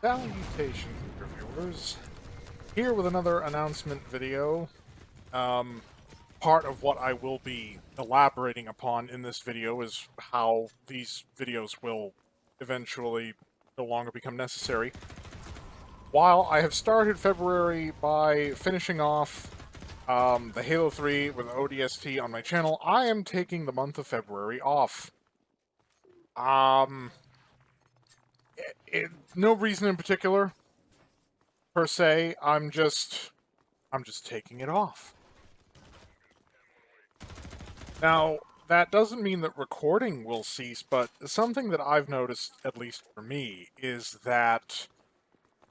Salutations, viewers. Here with another announcement video. Um, Part of what I will be elaborating upon in this video is how these videos will eventually no longer become necessary. While I have started February by finishing off the Halo 3 with ODST on my channel, I am taking the month of February off. Um, no reason in particular, per se. I'm just taking it off. Now, that doesn't mean that recording will cease, but something that I've noticed, at least for me, is that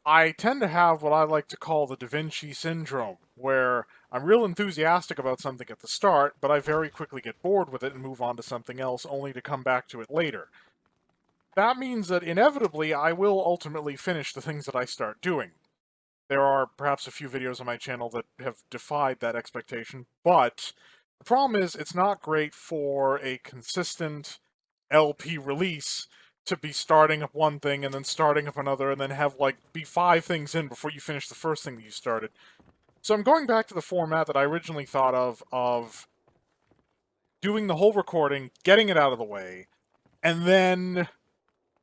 I tend to have what I like to call the Da Vinci syndrome, where I'm real enthusiastic about something at the start, but I very quickly get bored with it and move on to something else, only to come back to it later. That means that inevitably I will ultimately finish the things that I start doing. There are perhaps a few videos on my channel that have defied that expectation, but the problem is it's not great for a consistent LP release to be starting up one thing and then starting up another and then have like be 5 things in before you finish the first thing that you started. So I'm going back to the format that I originally thought of doing the whole recording, getting it out of the way, and then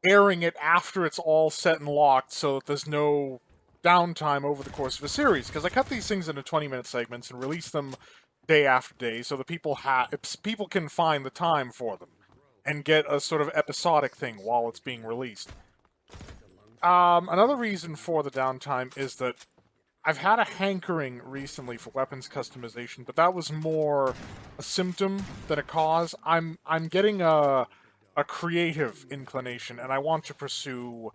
airing it after it's all set and locked so that there's no downtime over the course of a series. Because I cut these things into 20-minute segments and release them day after day so that people can find the time for them and get a sort of episodic thing while it's being released. Another reason for the downtime is that I've had a hankering recently for weapons customization, but that was more a symptom than a cause. I'm getting a creative inclination, and I want to pursue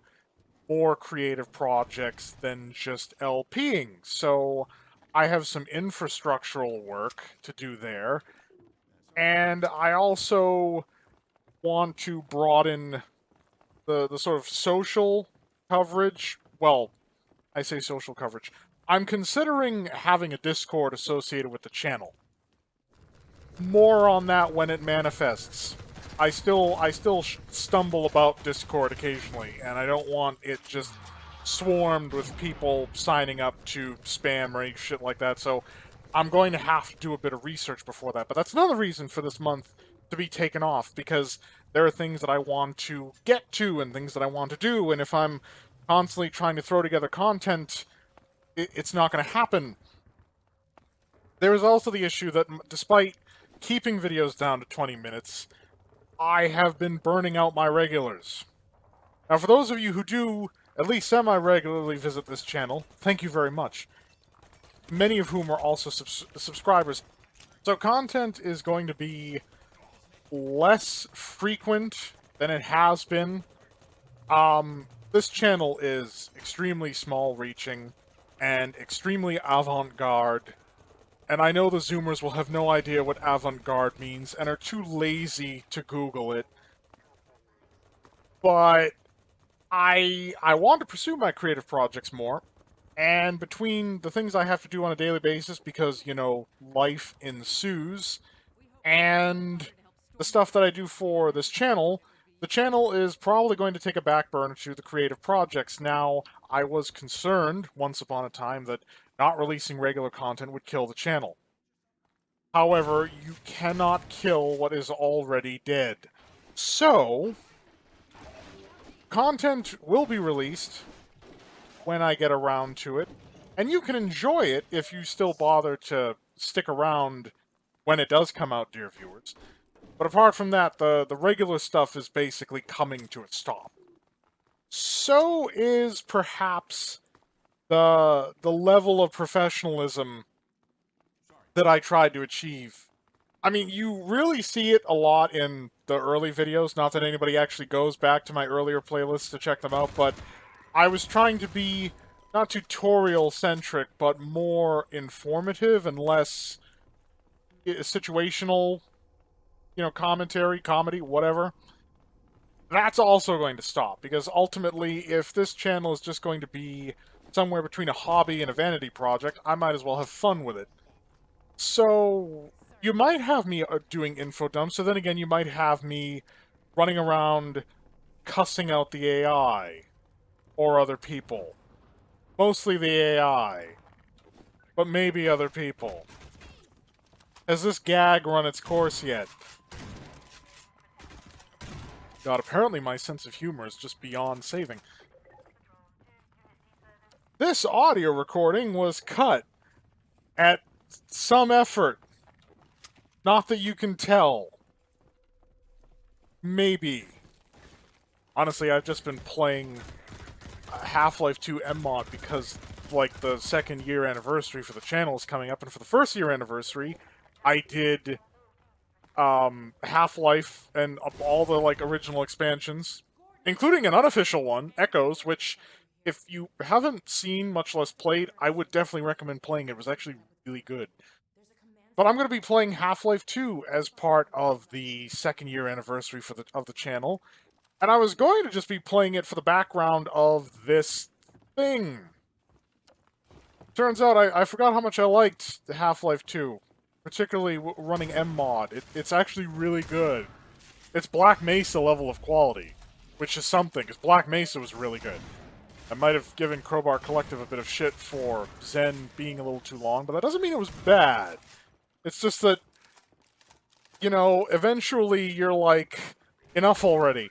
more creative projects than just LPing. So I have some infrastructural work to do there, and I also want to broaden the sort of social coverage. Well, I say social coverage. I'm considering having a Discord associated with the channel. More on that when it manifests. I still stumble about Discord occasionally, and I don't want it just swarmed with people signing up to spam or any shit like that, so I'm going to have to do a bit of research before that. But that's another reason for this month to be taken off, because there are things that I want to get to and things that I want to do, and if I'm constantly trying to throw together content, it's not going to happen. There is also the issue that despite keeping videos down to 20 minutes, I have been burning out my regulars. Now, for those of you who do at least semi-regularly visit this channel, thank you very much. Many of whom are also subscribers. So content is going to be less frequent than it has been. This channel is extremely small-reaching and extremely avant-garde, and I know the Zoomers will have no idea what avant-garde means and are too lazy to Google it, but I want to pursue my creative projects more, and between the things I have to do on a daily basis because, you know, life ensues, and the stuff that I do for this channel, the channel is probably going to take a back burner to the creative projects. Now, I was concerned once upon a time that not releasing regular content would kill the channel. However, you cannot kill what is already dead. So, content will be released when I get around to it, and you can enjoy it if you still bother to stick around when it does come out, dear viewers. But apart from that, the regular stuff is basically coming to a stop. So is perhaps the level of professionalism that I tried to achieve. I mean, you really see it a lot in the early videos, not that anybody actually goes back to my earlier playlists to check them out, but I was trying to be not tutorial-centric, but more informative and less situational, you know, commentary, comedy, whatever. That's also going to stop, because ultimately, if this channel is just going to be somewhere between a hobby and a vanity project, I might as well have fun with it. So, you might have me doing info dumps, so then again, you might have me running around cussing out the AI. or other people. Mostly the AI, but maybe other people. Has this gag run its course yet? God, apparently my sense of humor is just beyond saving. This audio recording was cut at some effort. Not that you can tell. Maybe. Honestly, I've just been playing Half-Life 2 MMod because, like, the second year anniversary for the channel is coming up, and for the first year anniversary, I did Half-Life and all the, like, original expansions, including an unofficial one, Echoes, which, if you haven't seen, much less played, I would definitely recommend playing it. It was actually really good. But I'm going to be playing Half-Life 2 as part of the second year anniversary of the channel, and I was going to just be playing it for the background of this thing. Turns out I forgot how much I liked Half-Life 2, particularly running MMod. It's actually really good. It's Black Mesa level of quality, which is something, because Black Mesa was really good. I might have given Crowbar Collective a bit of shit for Zen being a little too long, but that doesn't mean it was bad. It's just that, you know, eventually you're like, enough already.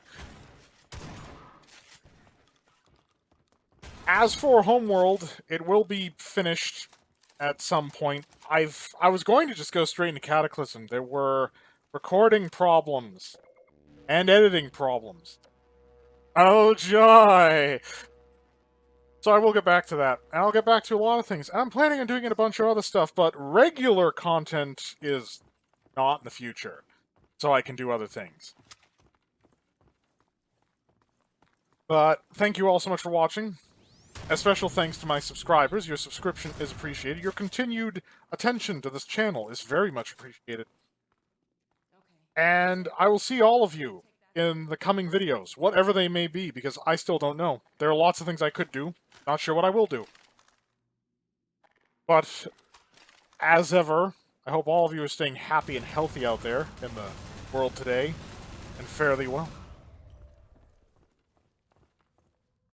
As for Homeworld, it will be finished at some point. I was going to just go straight into Cataclysm. There were recording problems and editing problems. Oh, joy! So I will get back to that. And I'll get back to a lot of things. I'm planning on doing a bunch of other stuff, but regular content is not in the future. So I can do other things. But thank you all so much for watching. A special thanks to my subscribers. Your subscription is appreciated. Your continued attention to this channel is very much appreciated. And I will see all of you in the coming videos, whatever they may be, because I still don't know. There are lots of things I could do. Not sure what I will do. But, as ever, I hope all of you are staying happy and healthy out there in the world today, and fare thee well.